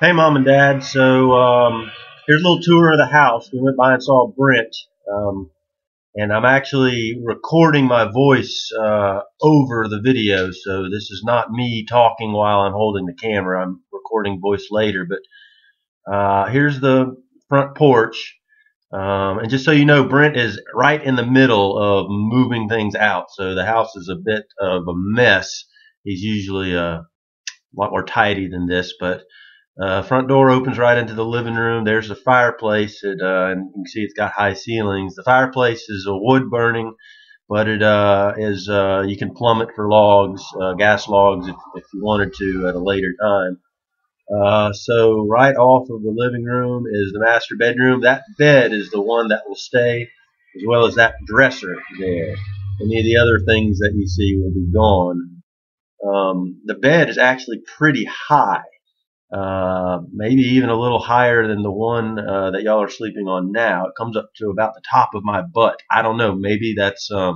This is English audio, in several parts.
Hey, Mom and Dad. Here's a little tour of the house. We went by and saw Brent, and I'm actually recording my voice over the video. So this is not me talking while I'm holding the camera. I'm recording voice later. But here's the front porch. And just so you know, Brent is right in the middle of moving things out. So the house is a bit of a mess. He's usually a lot more tidy than this, but front door opens right into the living room. There's the fireplace, and you can see it's got high ceilings. The fireplace is a wood burning, but it is you can plumb it for logs, gas logs, if you wanted to at a later time. So right off of the living room is the master bedroom. That bed is the one that will stay, as well as that dresser there. Any of the other things that you see will be gone. The bed is actually pretty high, maybe even a little higher than the one that y'all are sleeping on now. It comes up to about the top of my butt. I don't know. Maybe that's a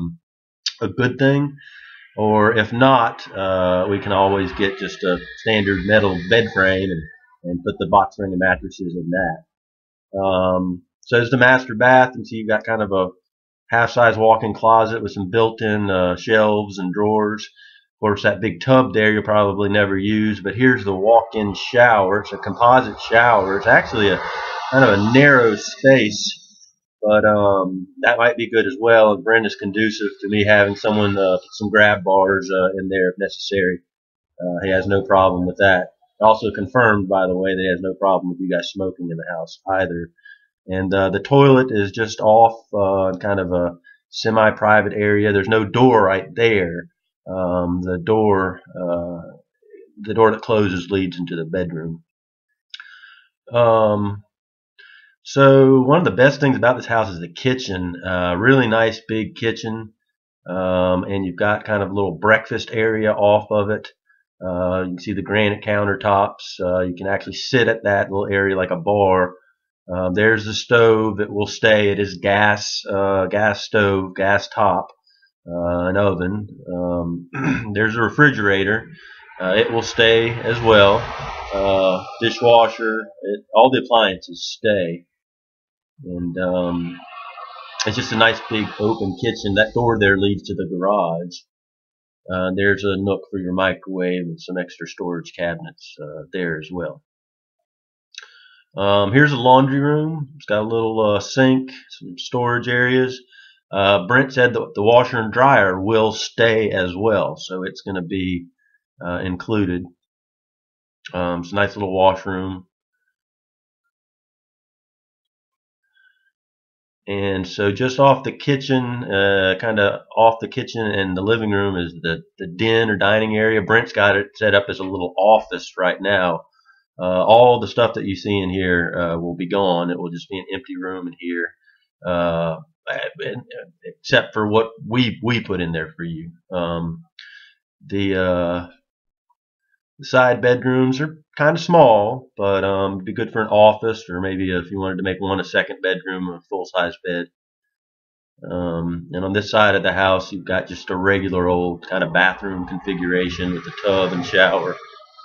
good thing, or if not, we can always get just a standard metal bed frame and put the box spring and mattresses in that. So there's the master bath, and so you've got kind of a half-size walk-in closet with some built-in shelves and drawers. Of course, that big tub there you'll probably never use, but here's the walk-in shower. It's a composite shower. It's actually a kind of a narrow space, but that might be good as well. And Brent is conducive to me having someone put some grab bars in there if necessary. He has no problem with that. Also confirmed, by the way, that he has no problem with you guys smoking in the house either. And the toilet is just off kind of a semi-private area. There's no door right there. The door that closes leads into the bedroom. Um, so one of the best things about this house is the kitchen. Really nice big kitchen, and you've got kind of a little breakfast area off of it. You can see the granite countertops. You can actually sit at that little area like a bar. There's the stove. It will stay. It is gas stove, gas top, an oven. There's a refrigerator. It will stay as well. Dishwasher. All the appliances stay. And it's just a nice big open kitchen. That door there leads to the garage. There's a nook for your microwave and some extra storage cabinets there as well. Here's a laundry room. It's got a little sink, some storage areas. Brent said that the washer and dryer will stay as well, so it's going to be included. It's a nice little washroom. And so just off the kitchen, kind of off the kitchen and the living room is the den or dining area. Brent's got it set up as a little office right now. All the stuff that you see in here will be gone. It will just be an empty room in here, uh, except for what we put in there for you. The side bedrooms are kind of small, but it'd be good for an office, or maybe if you wanted to make one a second bedroom, a full size bed. And on this side of the house, you've got just a regular old kind of bathroom configuration with a tub and shower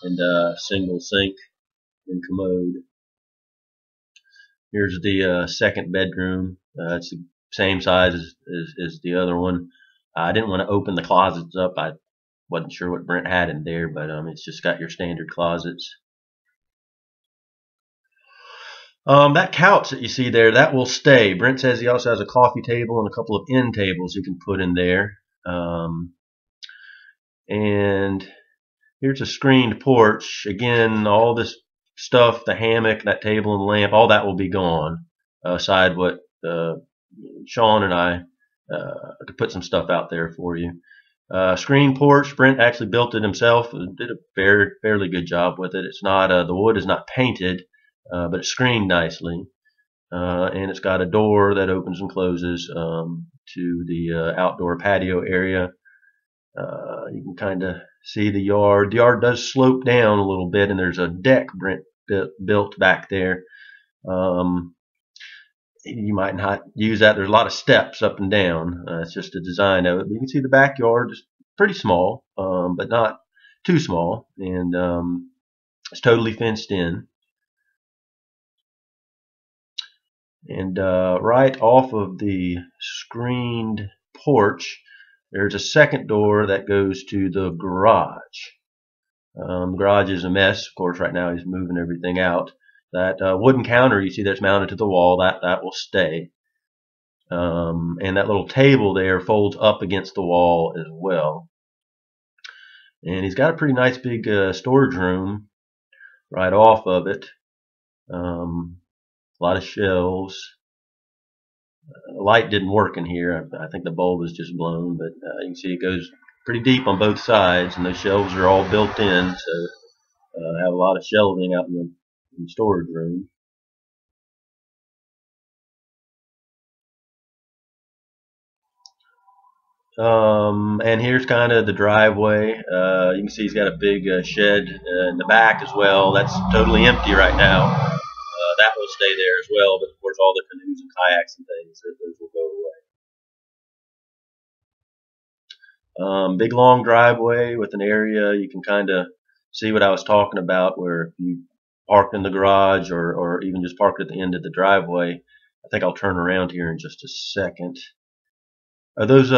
and a single sink and commode. Here's the second bedroom. It's the same size as the other one. I didn't want to open the closets up. I wasn't sure what Brent had in there, but it's just got your standard closets. That couch that you see there, that will stay. Brent says he also has a coffee table and a couple of end tables you can put in there. And here's a screened porch. Again, all this stuff, the hammock, that table and lamp, all that will be gone. Aside what Sean and I could put some stuff out there for you. Screen porch. Brent actually built it himself. Did a fairly good job with it. It's not the wood is not painted, but it's screened nicely, and it's got a door that opens and closes to the outdoor patio area. You can kind of see the yard. The yard does slope down a little bit, and there's a deck Brent built back there. You might not use that. There's a lot of steps up and down. It's just a design of it. But you can see the backyard is pretty small, but not too small, and it's totally fenced in. And right off of the screened porch, there's a second door that goes to the garage. The garage is a mess. Of course, right now he's moving everything out. That wooden counter you see that's mounted to the wall, that will stay. And that little table there folds up against the wall as well. And he's got a pretty nice big storage room right off of it. A lot of shelves. The light didn't work in here. I think the bulb was just blown, but you can see it goes pretty deep on both sides, and those shelves are all built in, so have a lot of shelving out in the storage room. And here's kind of the driveway. You can see he's got a big shed in the back as well. That's totally empty right now. That will stay there as well, but of course all the canoes and kayaks and things, those will go away. Big long driveway with an area you can kind of see what I was talking about, where if you parked in the garage or even just parked at the end of the driveway. I think I'll turn around here in just a second. Those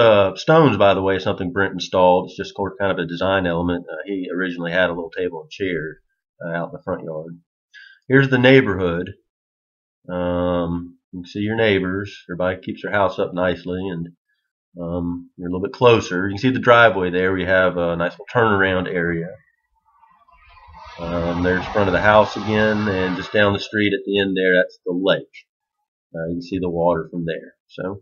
stones, by the way, is something Brent installed. It's just kind of a design element. He originally had a little table and chair out in the front yard. Here's the neighborhood. You can see your neighbors. Everybody keeps their house up nicely, and you're a little bit closer. You can see the driveway there. We have a nice little turnaround area. There's the front of the house again, and just down the street at the end there, that's the lake. You can see the water from there. So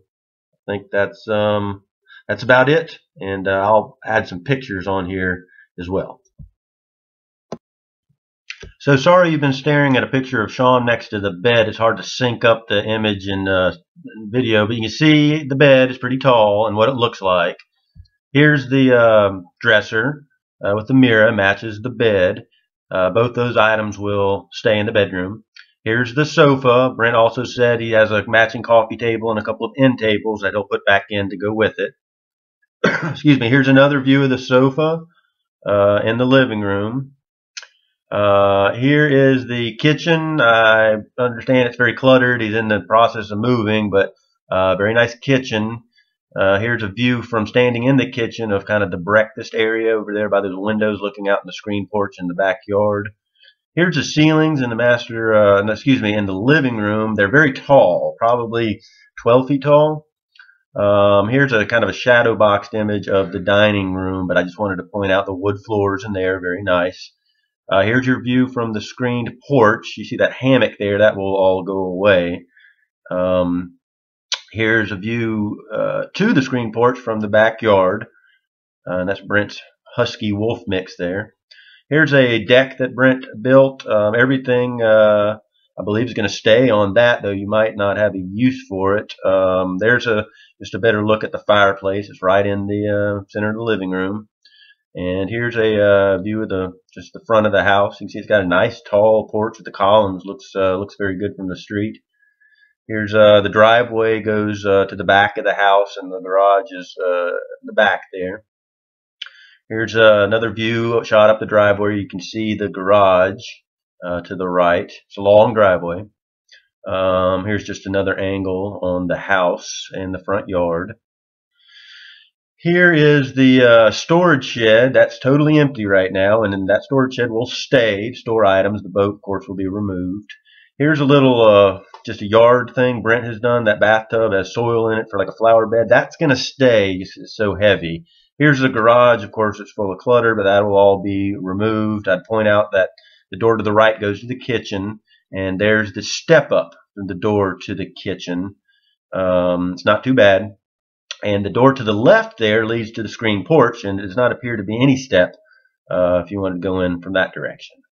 I think that's about it, and I'll add some pictures on here as well. So sorry you've been staring at a picture of Sean next to the bed. It's hard to sync up the image and video, but you can see the bed is pretty tall and what it looks like. Here's the dresser with the mirror, matches the bed. Both those items will stay in the bedroom. Here's the sofa. Brent also said he has a matching coffee table and a couple of end tables that he'll put back in to go with it. Excuse me. Here's another view of the sofa in the living room. Here is the kitchen. I understand it's very cluttered. He's in the process of moving, but very nice kitchen. Here's a view from standing in the kitchen of kind of the breakfast area over there by those windows looking out in the screen porch in the backyard. Here's the ceilings in the in the living room. They're very tall, probably 12 feet tall. Here's a kind of a shadow boxed image of the dining room, but I just wanted to point out the wood floors in there, very nice. Here's your view from the screened porch. You see that hammock there, that will all go away. Here's a view to the screened porch from the backyard. That's Brent's Husky Wolf mix there. Here's a deck that Brent built. Everything I believe is going to stay on that, though you might not have a use for it. There's just a better look at the fireplace. It's right in the center of the living room. And here's a view of just the front of the house. You can see it's got a nice tall porch with the columns. Looks very good from the street. Here's the driveway goes to the back of the house, and the garage is in the back there. Here's another view shot up the driveway. You can see the garage to the right. It's a long driveway. Here's just another angle on the house and the front yard. Here is the storage shed. That's totally empty right now, and then that storage shed will stay, store items. The boat, of course, will be removed. Here's a little, just a yard thing Brent has done. That bathtub has soil in it for like a flower bed. That's going to stay. It's so heavy. Here's the garage. Of course, it's full of clutter, but that will all be removed. I'd point out that the door to the right goes to the kitchen, and there's the step up from the door to the kitchen. It's not too bad. And the door to the left there leads to the screen porch, and it does not appear to be any step if you want to go in from that direction.